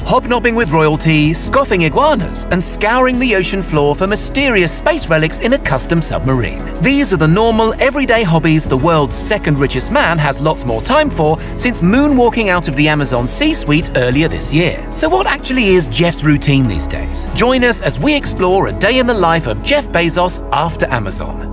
Hobnobbing with royalty, scoffing iguanas, and scouring the ocean floor for mysterious space relics in a custom submarine. These are the normal, everyday hobbies the world's second richest man has lots more time for since moonwalking out of the Amazon C-suite earlier this year. So what actually is Jeff's routine these days? Join us as we explore a day in the life of Jeff Bezos after Amazon.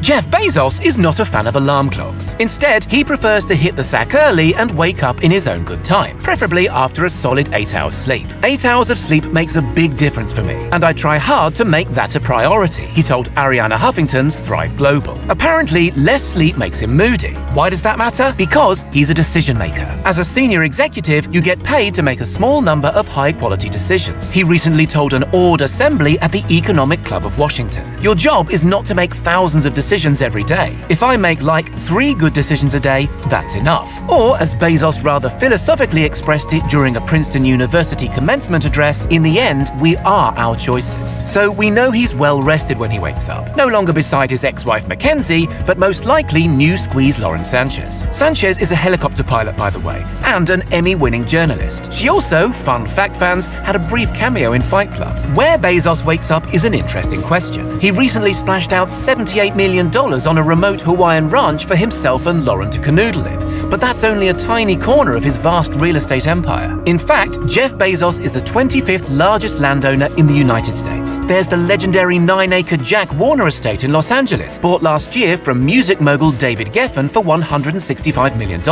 Jeff Bezos is not a fan of alarm clocks. Instead, he prefers to hit the sack early and wake up in his own good time, preferably after a solid 8 hours sleep. 8 hours of sleep makes a big difference for me, and I try hard to make that a priority, he told Arianna Huffington's Thrive Global. Apparently, less sleep makes him moody. Why does that matter? Because he's a decision maker. As a senior executive, you get paid to make a small number of high-quality decisions. He recently told an awed assembly at the Economic Club of Washington. Your job is not to make thousands of decisions every day. If I make like 3 good decisions a day, that's enough. Or, as Bezos rather philosophically expressed it during a Princeton University commencement address, in the end, we are our choices. So we know he's well rested when he wakes up. No longer beside his ex-wife MacKenzie, but most likely new squeeze Lauren Sanchez. Sanchez is a helicopter pilot, by the way, and an Emmy-winning journalist. She also, fun fact fans, had a brief cameo in Fight Club. Where Bezos wakes up is an interesting question. He recently splashed out $78 million on a remote Hawaiian ranch for himself and Lauren to canoodle in, but that's only a tiny corner of his vast real estate empire. In fact, Jeff Bezos is the 25th largest landowner in the United States. There's the legendary 9-acre Jack Warner estate in Los Angeles, bought last year from music mogul David Geffen for $165 million.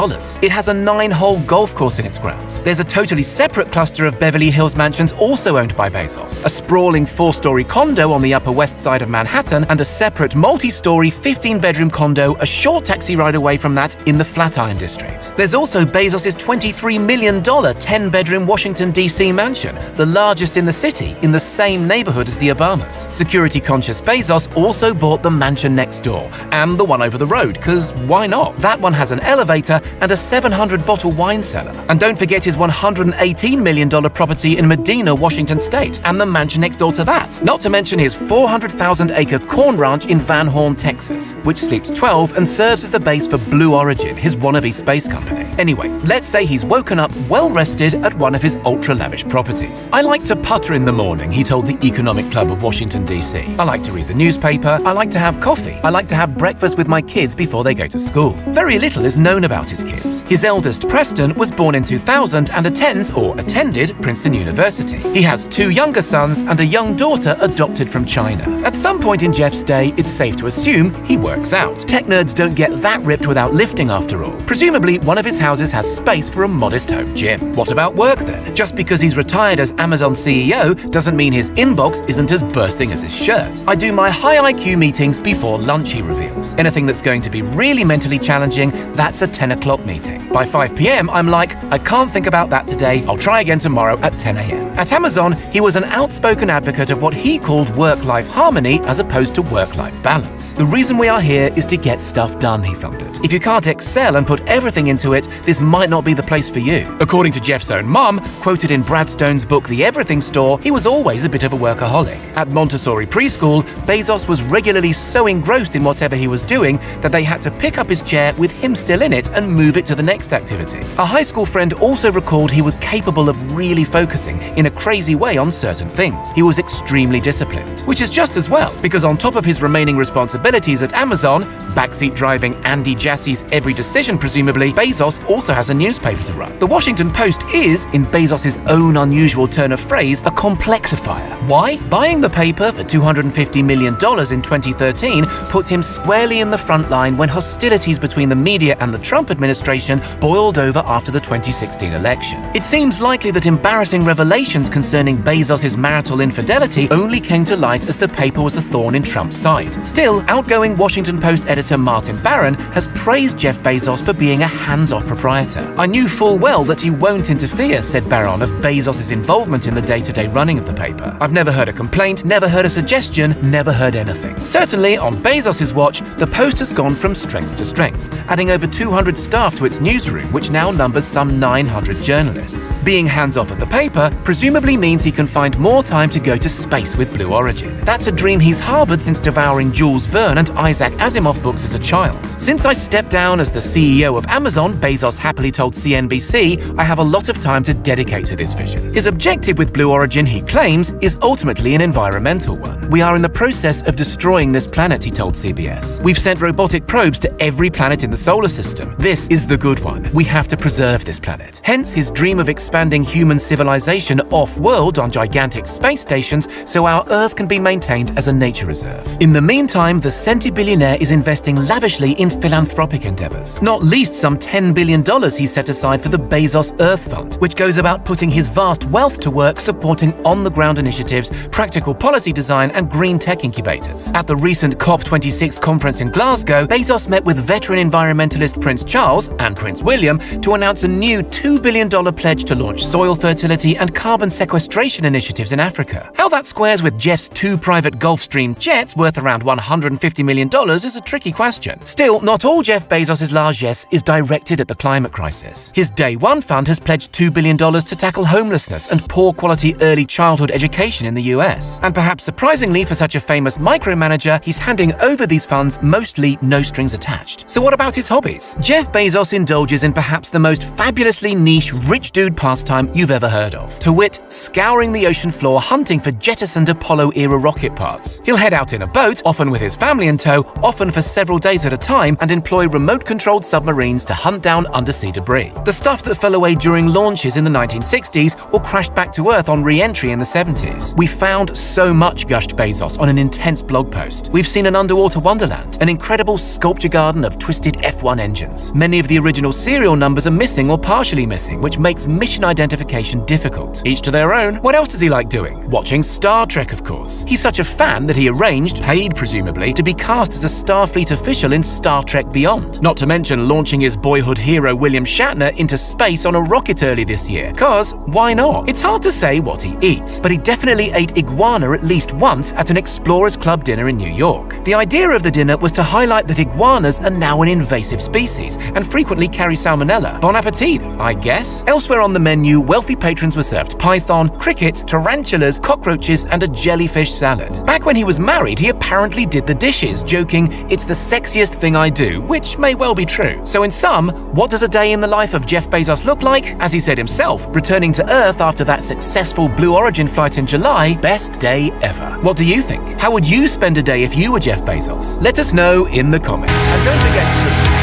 It has a 9-hole golf course in its grounds. There's a totally separate cluster of Beverly Hills mansions also owned by Bezos, a sprawling 4-story condo on the Upper West Side of Manhattan, and a separate multi-story 15-bedroom condo a short taxi ride away from that in the Flatiron District. There's also Bezos' $23 million 10-bedroom Washington, D.C. mansion, the largest in the city, in the same neighborhood as the Obamas. Security-conscious Bezos also bought the mansion next door, and the one over the road, because why not? That one has an elevator and a 700-bottle wine cellar. And don't forget his $118 million property in Medina, Washington State, and the mansion next door to that. Not to mention his 400,000-acre corn ranch in Van Horn, Texas, which sleeps 12 and serves as the base for Blue Origin, his wannabe space company. Anyway, let's say he's woken up well-rested at one of his ultra-lavish properties. I like to putter in the morning, he told the Economic Club of Washington, D.C. I like to read the newspaper, I like to have coffee, I like to have breakfast with my kids before they go to school. Very little is known about his kids. His eldest, Preston, was born in 2000 and attended Princeton University. He has 2 younger sons and a young daughter adopted from China. At some point in Jeff's day, it's safe to assume he works out. Tech nerds don't get that ripped without lifting after all. Presumably, one of his houses has space for a modest home gym. What about work then? Just because he's retired as Amazon CEO doesn't mean his inbox isn't as bursting as his shirt. I do my high IQ meetings before lunch, he reveals. Anything that's going to be really mentally challenging, that's a 10 o'clock meeting. By 5 p.m, I'm like, I can't think about that today, I'll try again tomorrow at 10 a.m. At Amazon, he was an outspoken advocate of what he called work-life harmony as opposed to work-life balance. The reason we are here is to get stuff done, he thundered. If you can't excel and put everything into it, this might not be the place for you. According to Jeff's own mum, quoted in Brad Stone's book The Everything Store, he was always a bit of a workaholic. At Montessori preschool, Bezos was regularly so engrossed in whatever he was doing that they had to pick up his chair with him still in it and move it to the next activity. A high school friend also recalled he was capable of really focusing in a crazy way on certain things. He was extremely disciplined, which is just as well, because on top of his remaining responsibilities at Amazon, backseat driving Andy Jassy's every decision presumably, Bezos also has a newspaper to run. The Washington Post is, in Bezos' own unusual turn of phrase, a complexifier. Why? Buying the paper for $250 million in 2013 put him squarely in the front line when hostilities between the media and the Trump administration boiled over after the 2016 election. It seems likely that embarrassing revelations concerning Bezos' marital infidelity only came to light as the paper was a thorn in Trump's side. Still, Outgoing Washington Post editor Martin Barron has praised Jeff Bezos for being a hands-off proprietor. "I knew full well that he won't interfere," said Barron of Bezos' involvement in the day-to-day running of the paper. "I've never heard a complaint, never heard a suggestion, never heard anything." Certainly, on Bezos' watch, the Post has gone from strength to strength, adding over 200 staff to its newsroom, which now numbers some 900 journalists. Being hands-off at the paper presumably means he can find more time to go to space with Blue Origin. That's a dream he's harbored since devouring Jules Verne and Isaac Asimov books as a child. "Since I stepped down as the CEO of Amazon," Bezos happily told CNBC, "I have a lot of time to dedicate to this vision." His objective with Blue Origin, he claims, is ultimately an environmental one. "We are in the process of destroying this planet," he told CBS. "We've sent robotic probes to every planet in the solar system. This is the good one. We have to preserve this planet." Hence his dream of expanding human civilization off-world on gigantic space stations so our Earth can be maintained as a nature reserve. In the meantime, the centi-billionaire is investing lavishly in philanthropic endeavors. Not least some $10 billion he set aside for the Bezos Earth Fund, which goes about putting his vast wealth to work supporting on-the-ground initiatives, practical policy design, and green tech incubators. At the recent COP26 conference in Glasgow, Bezos met with veteran environmentalist Prince Charles and Prince William to announce a new $2 billion pledge to launch soil fertility and carbon sequestration initiatives in Africa. How that squares with Jeff's 2 private Gulfstream jets worth around $150 million is a tricky question. Still, not all Jeff Bezos' largesse is directed at the climate crisis. His Day One fund has pledged $2 billion to tackle homelessness and poor-quality early childhood education in the US. And perhaps surprisingly for such a famous micromanager, he's handing over these funds mostly no strings attached. So what about his hobbies? Jeff Bezos indulges in perhaps the most fabulously niche rich dude pastime you've ever heard of. To wit, scouring the ocean floor hunting for jettisoned Apollo-era rocket parts. He'll head out in a boat, often with his family in tow, often for several days at a time, and employ remote-controlled submarines to hunt down undersea debris. The stuff that fell away during launches in the 1960s or crashed back to Earth on re-entry in the 70s. "We found so much," gushed Bezos on an intense blog post. "We've seen an underwater wonderland, an incredible sculpture garden of twisted F1 engines. Many of the original serial numbers are missing or partially missing, which makes mission identification difficult. Each to their own. What else does he like doing? Watching Star Trek, of course. He's such a fan that he arranged, paid presumably, to be cast as a Starfleet official in Star Trek Beyond. Not to mention launching his boyhood hero William Shatner into space on a rocket early this year. Cause, why not? It's hard to say what he eats, but he definitely ate iguana at least once at an Explorers Club dinner in New York. The idea of the dinner was to highlight that iguanas are now an invasive species and frequently carry salmonella. Bon appetit, I guess. Elsewhere on the menu, wealthy patrons were served python, crickets, tarantulas, cockroaches, and a jellyfish salad. Back when he was married, he apparently did the dishes, joking, "It's the sexiest thing I do," which may well be true. So in sum, what does a day in the life of Jeff Bezos look like? As he said himself, returning to Earth after that successful Blue Origin flight in July, best day ever. What do you think? How would you spend a day if you were Jeff Bezos? Let us know in the comments. And don't forget to